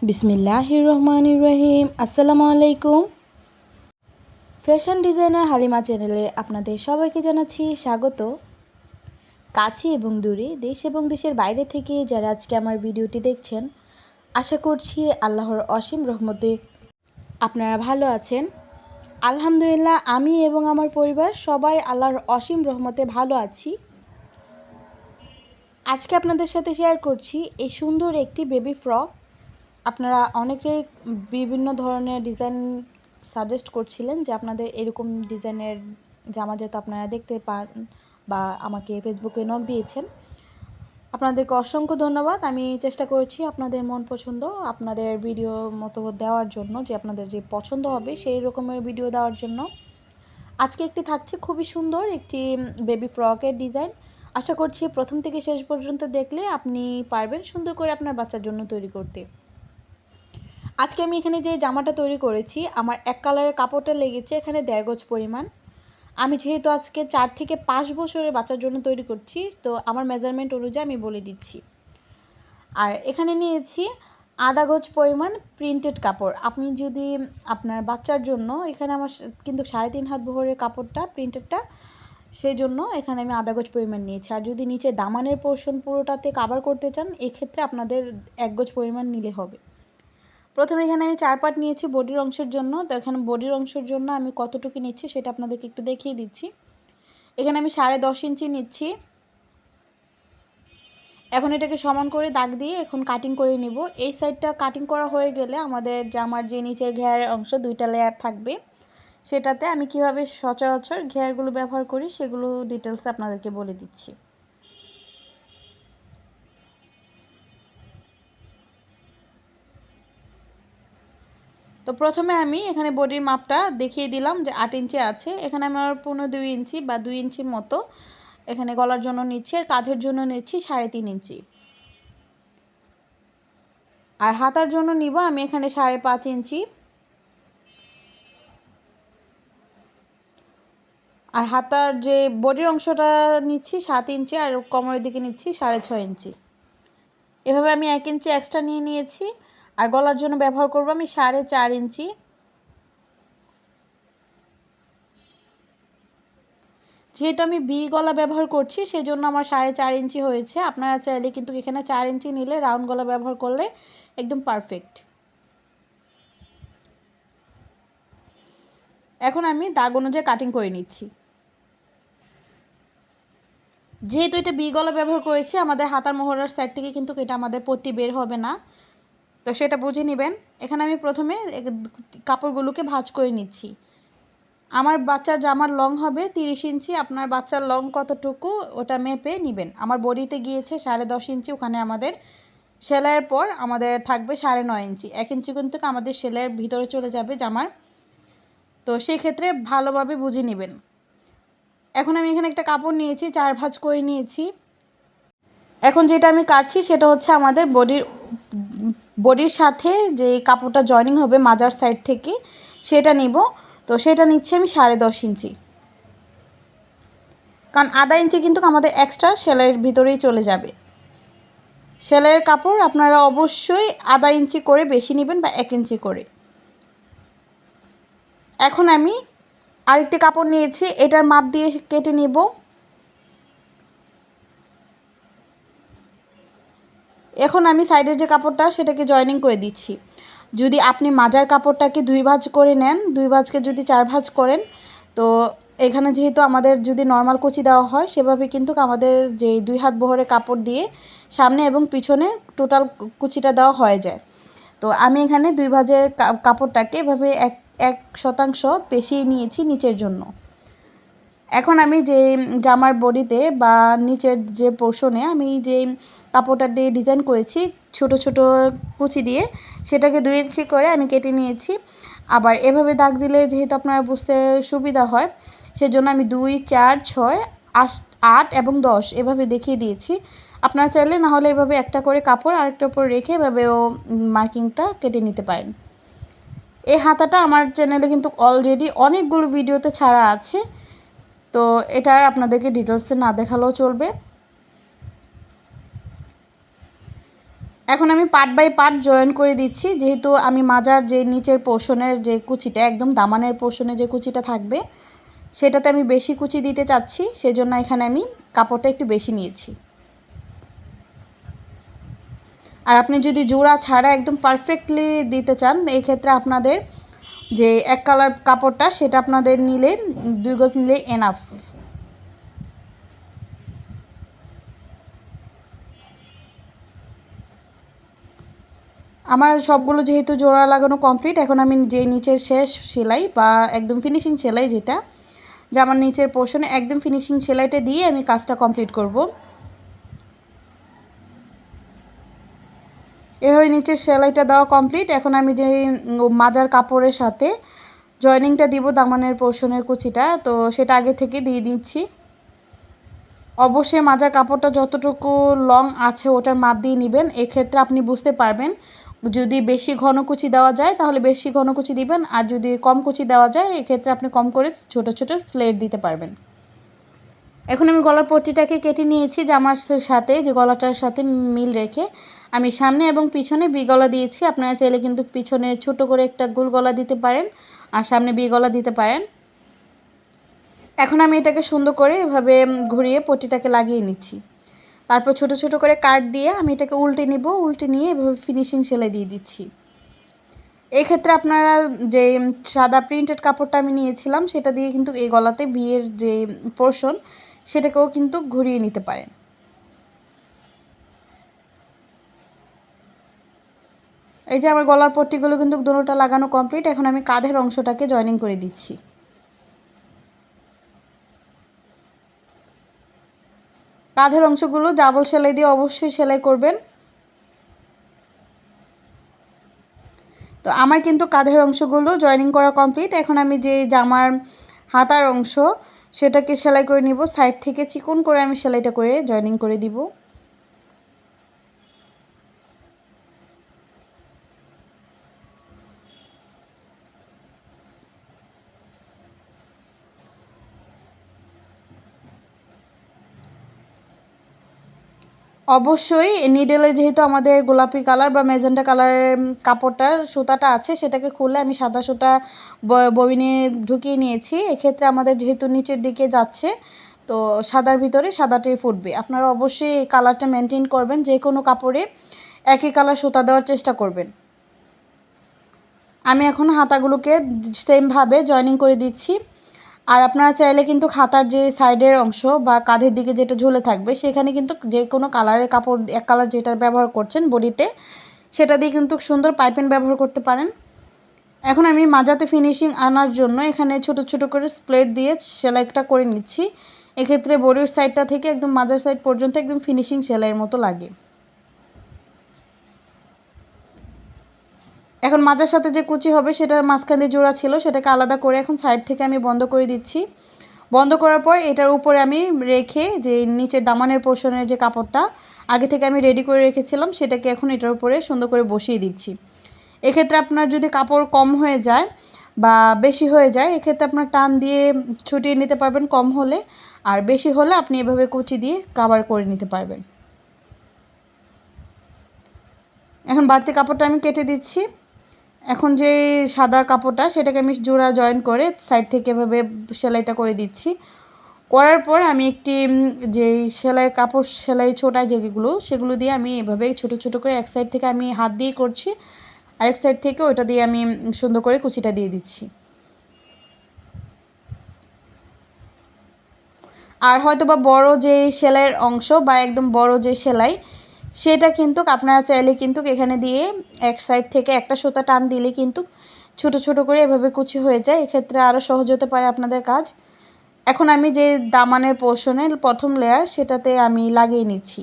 বিসমিল্লাহির রহমানির রহিম। আসসালামু আলাইকুম। ফ্যাশন ডিজাইনার হালিমা চ্যানেলে আপনাদের সবাইকে জানাচ্ছি স্বাগত। কাছে এবং দূরে, দেশ এবং দেশের বাইরে থেকে যারা আজকে আমার ভিডিওটি দেখছেন, আশা করছি আল্লাহর অসীম রহমতে আপনারা ভালো আছেন। আলহামদুলিল্লাহ, আমি এবং আমার পরিবার সবাই আল্লাহর অসীম রহমতে ভালো আছি। আজকে আপনাদের সাথে শেয়ার করছি এই সুন্দর একটি বেবি ফ্রক। আপনারা অনেকেই বিভিন্ন ধরনের ডিজাইন সাজেস্ট করছিলেন যে আপনাদের এরকম ডিজাইনের জামা যাতে আপনারা দেখতে পান, বা আমাকে ফেসবুকে নক দিয়েছেন। আপনাদেরকে অসংখ্য ধন্যবাদ। আমি চেষ্টা করেছি আপনাদের মন পছন্দ আপনাদের ভিডিও মতো দেওয়ার জন্য, যে আপনাদের যে পছন্দ হবে সেই রকমের ভিডিও দেওয়ার জন্য। আজকে একটি থাকছে খুবই সুন্দর একটি বেবি ফ্রকের ডিজাইন। আশা করছি প্রথম থেকে শেষ পর্যন্ত দেখলে আপনি পারবেন সুন্দর করে আপনার বাচ্চার জন্য তৈরি করতে। আজকে আমি এখানে যে জামাটা তৈরি করেছি, আমার এক কালারের কাপড়টা লেগেছে এখানে 1.5 গজ পরিমাণ। আমি যেহেতু আজকে 4 থেকে 5 বছরের বাচ্চার জন্য তৈরি করছি, তো আমার মেজারমেন্ট অনুযায়ী আমি বলে দিচ্ছি। আর এখানে নিয়েছি আধা গজ পরিমাণ প্রিন্টেড কাপড়। আপনি যদি আপনার বাচ্চার জন্য, এখানে আমার কিন্তু 3.5 হাত বহরের কাপড়টা প্রিন্টেডটা, সেই জন্য এখানে আমি আধা গজ পরিমাণ নিয়েছি। আর যদি নিচে দামানের পোর্শন পুরোটাতে কাভার করতে চান, এক্ষেত্রে আপনাদের 1 গজ পরিমাণ নিলে হবে। প্রথমে এখানে আমি 4 পার্ট নিয়েছি বডির অংশের জন্য। তো এখানে বডির অংশের জন্য আমি কতটুকু নিচ্ছি সেটা আপনাদেরকে একটু দেখিয়ে দিচ্ছি। এখানে আমি 10.5 ইঞ্চি নিচ্ছি। এখন এটাকে সমান করে দাগ দিয়ে এখন কাটিং করে নিব। এই সাইডটা কাটিং করা হয়ে গেলে আমাদের জামার যে নিচের ঘেরের অংশ 2টা লেয়ার থাকবে, সেটাতে আমি কিভাবে সচরাচর ঘেরগুলো ব্যবহার করি সেগুলো ডিটেলসে আপনাদেরকে বলে দিচ্ছি। তো প্রথমে আমি এখানে বডির মাপটা দেখিয়ে দিলাম যে 8 ইঞ্চি আছে। এখানে আমার 2.5 ইঞ্চি বা 2 ইঞ্চির মতো এখানে গলার জন্য নিচ্ছি, আর কাঁধের জন্য নিচ্ছি 3.5 ইঞ্চি। আর হাতার জন্য নিব আমি এখানে 5.5 ইঞ্চি। আর হাতার যে বডির অংশটা নিচ্ছি 7 ইঞ্চি, আর কোমরের দিকে নিচ্ছি 6.5 ইঞ্চি। এভাবে আমি 1 ইঞ্চি এক্সট্রা নিয়ে নিয়েছি। আর গলার জন্য ব্যবহার করব আমি 4.5 ইঞ্চি। যেহেতু আমি বি গলা ব্যবহার করছি সেই জন্য আমার 4.5 ইঞ্চি হয়েছে। আপনারা চাইলে কিন্তু এখানে 4 ইঞ্চি নিলে রাউন্ড গলা ব্যবহার করলে একদম পারফেক্ট। এখন আমি দাগ অনুযায়ী কাটিং করে নিচ্ছি। যেহেতু এটা বি গলা ব্যবহার করেছি, আমাদের হাতার মোহরার সাইড থেকে কিন্তু এটা আমাদের পট্টি বের হবে না, তো সেটা বুঝে নেবেন। এখানে আমি প্রথমে কাপড়গুলোকে ভাঁজ করে নিচ্ছি। আমার বাচ্চার জামার লং হবে 30 ইঞ্চি। আপনার বাচ্চার লং কতটুকু ওটা মেপে নেবেন। আমার বডিতে গিয়েছে 10.5 ইঞ্চি। ওখানে আমাদের সেলাইয়ের পর আমাদের থাকবে 9.5 ইঞ্চি। 1 ইঞ্চি কিন্তু আমাদের সেলাইয়ের ভিতরে চলে যাবে জামার, তো সেই ক্ষেত্রে ভালোভাবে বুঝে নেবেন। এখন আমি এখানে একটা কাপড় নিয়েছি, 4 ভাঁজ করে নিয়েছি। এখন যেটা আমি কাটছি সেটা হচ্ছে আমাদের বডির সাথে যে কাপড়টা জয়েনিং হবে মাজার সাইড থেকে, সেটা নিব। তো সেটা নিচ্ছি আমি 10.5 ইঞ্চি, কারণ আধা ইঞ্চি কিন্তু আমাদের এক্সট্রা সেলাইয়ের ভিতরেই চলে যাবে। সেলাইয়ের কাপড় আপনারা অবশ্যই আধা ইঞ্চি করে বেশি নেবেন বা 1 ইঞ্চি করে। এখন আমি আরেকটি কাপড় নিয়েছি, এটার মাপ দিয়ে কেটে নেব। এখন আমি সাইডের যে কাপড়টা সেটাকে জয়েনিং করে দিচ্ছি। যদি আপনি মাজার কাপড়টাকে 2 ভাঁজ করে নেন, 2 ভাঁজকে যদি 4 ভাঁজ করেন, তো এখানে যেহেতু আমাদের যদি নর্মাল কুচি দেওয়া হয় সেভাবে কিন্তু আমাদের যে 2 হাত বহরের কাপড় দিয়ে সামনে এবং পিছনে টোটাল কুচিটা দেওয়া হয়ে যায়। তো আমি এখানে 2 ভাঁজের কাপড়টাকে এভাবে 1% বেশি নিয়েছি নিচের জন্য। এখন আমি যে জামার বডিতে বা নিচের যে পোর্শনে আমি যে কাপড়টা দিয়ে ডিজাইন করেছি ছোট ছোট কুচি দিয়ে, সেটাকে 2 ইঞ্চি করে আমি কেটে নিয়েছি। আবার এভাবে দাগ দিলে যেহেতু আপনারা বুঝতে সুবিধা হয়, সেজন্য আমি 2, 4, 6, 8 এবং 10 এভাবে দেখিয়ে দিয়েছি। আপনারা চাইলে না হলে এভাবে একটা করে কাপড় আরেকটার উপর রেখে এভাবেও মার্কিংটা কেটে নিতে পারেন। এই হাতাটা আমার চ্যানেলে কিন্তু অলরেডি অনেকগুলো ভিডিওতে ছাড়া আছে, তো এটা আপনাদেরকে ডিটেলসে না দেখালেও চলবে। এখন আমি পার্ট বাই পার্ট জয়েন করে দিচ্ছি, যেহেতু আমি মাজার যে নিচের পোর্শনের যে কুচিটা একদম দামানের পোর্শনে যে কুচিটা থাকবে সেটাতে আমি বেশি কুচি দিতে চাচ্ছি, সেজন্য এখানে আমি কাপড়টা একটু বেশি নিয়েছি। আর আপনি যদি জোড়া ছাড়া একদম পারফেক্টলি দিতে চান, এই ক্ষেত্রে আপনাদের যে এক কালার কাপড়টা সেটা আপনাদের নিলে 2 গজ নিলে এনাফ। আমার সবগুলো যেহেতু জোড়া লাগানো কমপ্লিট, এখন আমি যে নিচের শেষ সেলাই বা একদম ফিনিশিং সেলাই যেটা জামার নিচের পোর্শনে একদম ফিনিশিং সেলাইটা দিয়ে আমি কাজটা কমপ্লিট করব। এভাবে নিচের সেলাইটা দেওয়া কমপ্লিট। এখন আমি যে মাজার কাপড়ের সাথে জয়েনিংটা দিব দামানের পোর্শনের কুচিটা, তো সেটা আগে থেকে দিয়ে দিচ্ছি। অবশ্যই মাজার কাপড়টা যতটুকু লং আছে ওটার মাপ দিয়ে নেবেন, এক্ষেত্রে আপনি বুঝতে পারবেন। যদি বেশি ঘন কুচি দেওয়া যায় তাহলে বেশি ঘন কুচি দিবেন, আর যদি কম কুচি দেওয়া যায় এক্ষেত্রে আপনি কম করে ছোট ছোট প্লেট দিতে পারবেন। এখন আমি গলার পট্টিটাকে কেটে নিয়েছি জামার সাথে, যে গলাটার সাথে মিল রেখে আমি সামনে এবং পিছনে বি গলা দিয়েছি। আপনারা চাইলে কিন্তু পিছনে ছোট করে একটা গোল গলা দিতে পারেন আর সামনে বি গলা দিতে পারেন। এখন আমি এটাকে সুন্দর করে এভাবে ঘুরিয়ে পট্টিটাকে লাগিয়ে নিচ্ছি। তারপর ছোট ছোট করে কাট দিয়ে আমি এটাকে উল্টে নিব, উল্টে নিয়ে এভাবে ফিনিশিং সেলাই দিয়ে দিচ্ছি। এই ক্ষেত্রে আপনারা যে সাদা প্রিন্টেড কাপড়টা আমি নিয়েছিলাম সেটা দিয়ে কিন্তু এই গলাতে বিয়ের যে পোর্শন সেটাকেও কিন্তু ঘুরিয়ে নিতে পারেন। এই যে আমার গলার পট্টিগুলো কিন্তু দুটোটা লাগানো কমপ্লিট। এখন আমি কাঁধের অংশটাকে জয়েনিং করে দিচ্ছি। কাঁধের অংশগুলো ডাবল সেলাই দিয়ে অবশ্যই সেলাই করবেন। তো আমার কিন্তু কাঁধের অংশগুলো জয়েনিং করা কমপ্লিট। এখন আমি যে জামার হাতার অংশ সেটাকে সেলাই করে নিব, সাইড থেকে চিকন করে আমি সেলাইটা করে জয়েনিং করে দিব। অবশ্যই নিডেলে যেহেতু আমাদের গোলাপি কালার বা ম্যাজেন্টা কালারের কাপড়টার সুতাটা আছে সেটাকে খুলে আমি সাদা সুতা ববিনে ঢুকিয়ে নিয়েছি। এক্ষেত্রে আমাদের যেহেতু নিচের দিকে যাচ্ছে তো সাদার ভিতরে সাদাটাই ফুটবে। আপনারা অবশ্যই এই কালারটা মেনটেন করবেন, যে কোনো কাপড়ে একই কালার সুতা দেওয়ার চেষ্টা করবেন। আমি এখন হাতাগুলোকে সেমভাবে জয়েনিং করে দিচ্ছি। আর আপনারা চাইলে কিন্তু খাতার যে সাইডের অংশ বা কাঁধের দিকে যেটা ঝুলে থাকবে সেখানে কিন্তু যে কোনো কালারের কাপড় এক কালার যেটা ব্যবহার করছেন বডিতে সেটা দিয়ে কিন্তু সুন্দর পাইপিং ব্যবহার করতে পারেন। এখন আমি মাজাতে ফিনিশিং আনার জন্য এখানে ছোট ছোট করে স্প্লেট দিয়ে সেলাইটা করে নিচ্ছি। এক্ষেত্রে বডির সাইডটা থেকে একদম মাজার সাইড পর্যন্ত একদম ফিনিশিং সেলাইয়ের মতো লাগে। এখন মাজার সাথে যে কুচি হবে সেটা মাঝখানে জোড়া ছিল সেটাকে আলাদা করে এখন সাইড থেকে আমি বন্ধ করে দিচ্ছি। বন্ধ করার পর এটার উপরে আমি রেখে যে নিচের দামানের পোর্শনের যে কাপড়টা আগে থেকে আমি রেডি করে রেখেছিলাম সেটাকে এখন এটার উপরে সুন্দর করে বসিয়ে দিচ্ছি। এক্ষেত্রে আপনার যদি কাপড় কম হয়ে যায় বা বেশি হয়ে যায় এক্ষেত্রে আপনার টান দিয়ে ছুটিয়ে নিতে পারবেন কম হলে, আর বেশি হলে আপনি এভাবে কুচি দিয়ে কভার করে নিতে পারবেন। এখন বাড়তি কাপড়টা আমি কেটে দিচ্ছি। এখন যে সাদা কাপড়টা সেটাকে আমি জোড়া জয়েন করে সাইড থেকে এভাবে সেলাইটা করে দিচ্ছি। করার পর আমি একটি যে সেলাই কাপড় সেলাই ছোটা যেগুলো সেগুলো দিয়ে আমি এভাবে ছোট ছোট করে এক সাইড থেকে আমি হাত দিয়ে করছি, আরেক সাইড থেকে ওটা দিয়ে আমি সুন্দর করে কুচিটা দিয়ে দিচ্ছি। আর হয়তো বা বড় যে সেলাইয়ের অংশ বা একদম বড় যে সেলাই সেটা কিন্তু আপনারা চাইলে কিন্তু এখানে দিয়ে এক সাইড থেকে একটা সুতা টান দিলে কিন্তু ছোট ছোট করে এভাবে কুচি হয়ে যায়, এক্ষেত্রে আরও সহজ হতে পারে আপনাদের কাজ। এখন আমি যে দামানের পোর্শনের প্রথম লেয়ার সেটাতে আমি লাগিয়ে নিচ্ছি,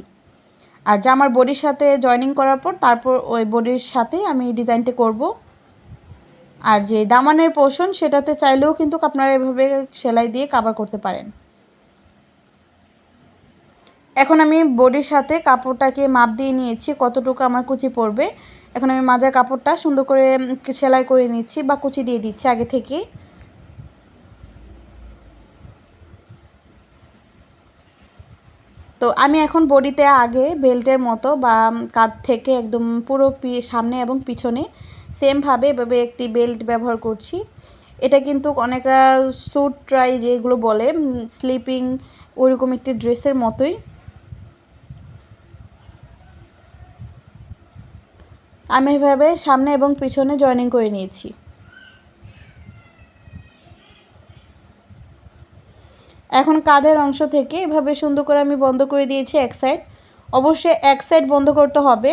আর জামার বডির সাথে জয়েনিং করার পর তারপর ওই বডির সাথে আমি ডিজাইনটা করব। আর যে দামানের পোর্শন সেটাতে চাইলেও কিন্তু আপনারা এভাবে সেলাই দিয়ে কভার করতে পারেন। এখন আমি বডির সাথে কাপড়টাকে মাপ দিয়ে নিয়েছি কতটুকু আমার কুচি পড়বে। এখন আমি মাজার কাপড়টা সুন্দর করে সেলাই করে নিচ্ছি বা কুচি দিয়ে দিচ্ছি আগে থেকে। তো আমি এখন বডিতে আগে বেল্টের মতো বা কাঁধ থেকে একদম পুরো সামনে এবং পিছনে সেমভাবে এভাবে একটি বেল্ট ব্যবহার করছি। এটা কিন্তু অনেকরা স্যুট ট্রাই যেগুলো বলে স্লিপিং ওইরকম একটি ড্রেসের মতোই। আমি এভাবে সামনে এবং পিছনে জয়েনিং করে নিয়েছি। এখন কাঁধের অংশ থেকে এভাবে সুন্দর করে আমি বন্ধ করে দিয়েছি এক সাইড। অবশ্যই এক সাইড বন্ধ করতে হবে।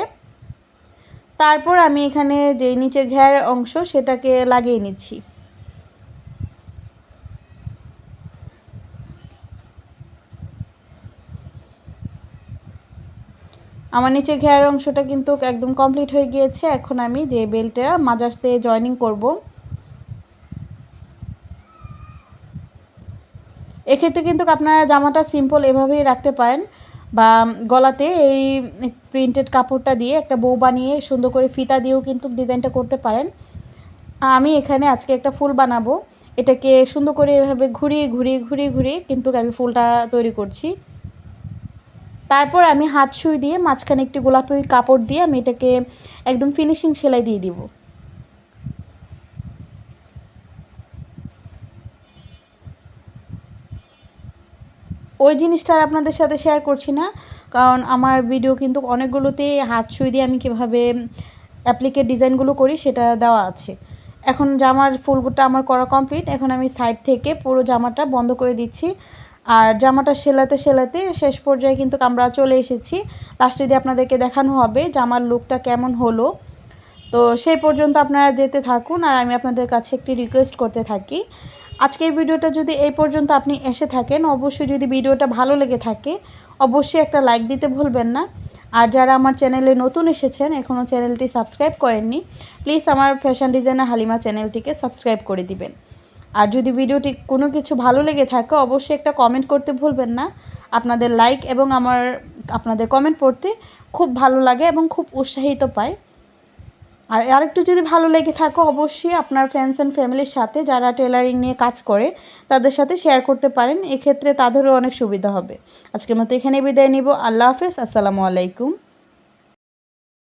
তারপর আমি এখানে যে নিচের ঘের অংশ সেটাকে লাগিয়ে নিচ্ছি। আমার নিচে ঘের অংশটা কিন্তু একদম কমপ্লিট হয়ে গিয়েছে। এখন আমি যে বেল্টটা মাঝাতে জয়েনিং করব, এক্ষেত্রে কিন্তু আপনারা জামাটা সিম্পল এভাবেই রাখতে পারেন বা গলাতে এই প্রিন্টেড কাপড়টা দিয়ে একটা বউ বানিয়ে সুন্দর করে ফিতা দিয়েও কিন্তু ডিজাইনটা করতে পারেন। আমি এখানে আজকে একটা ফুল বানাবো, এটাকে সুন্দর করে এভাবে ঘুরিয়ে ঘুরিয়ে ঘুরিয়ে ঘুরিয়ে কিন্তু আমি ফুলটা তৈরি করছি। তারপর আমি হাত সুই দিয়ে মাঝখানে একটি গোলাপি কাপড় দিয়ে আমি এটাকে একদম ফিনিশিং সেলাই দিয়ে দিব। ওই জিনিসটা আর আপনাদের সাথে শেয়ার করছি না, কারণ আমার ভিডিও কিন্তু অনেকগুলোতে হাত সুই দিয়ে আমি কীভাবে অ্যাপ্লিকের ডিজাইনগুলো করি সেটা দেওয়া আছে। এখন জামার ফুলটা আমার করা কমপ্লিট। এখন আমি সাইড থেকে পুরো জামাটা বন্ধ করে দিচ্ছি। আর জামাটা সেলাতে সেলাতে শেষ পর্যায়ে কিন্তু আমরা চলে এসেছি। লাস্টে দিয়ে আপনাদেরকে দেখানো হবে জামার লুকটা কেমন হলো। তো সেই পর্যন্ত আপনারা যেতে থাকুন আর আমি আপনাদের কাছে একটি রিকোয়েস্ট করতে থাকি। আজকের ভিডিওটা যদি এই পর্যন্ত আপনি এসে থাকেন, অবশ্যই যদি ভিডিওটা ভালো লেগে থাকে অবশ্যই একটা লাইক দিতে ভুলবেন না। আর যারা আমার চ্যানেলে নতুন এসেছেন, এখনও চ্যানেলটি সাবস্ক্রাইব করেননি, প্লিজ আমার ফ্যাশন ডিজাইনার হালিমা চ্যানেলটিকে সাবস্ক্রাইব করে দিবেন। আর যদি ভিডিওটি কোনো কিছু ভালো লেগে থাকে অবশ্যই একটা কমেন্ট করতে ভুলবেন না। আপনাদের লাইক এবং আপনাদের কমেন্ট পড়তে খুব ভালো লাগে এবং খুব উৎসাহিত পায়। আর আরেকটু যদি ভালো লেগে থাকে অবশ্যই আপনার ফ্রেন্ডস অ্যান্ড ফ্যামিলির সাথে যারা টেলারিং নিয়ে কাজ করে তাদের সাথে শেয়ার করতে পারেন, এক্ষেত্রে তাদেরও অনেক সুবিধা হবে। আজকের মতো এখানে বিদায় নিব। আল্লাহ হাফেজ, আসসালামু আলাইকুম।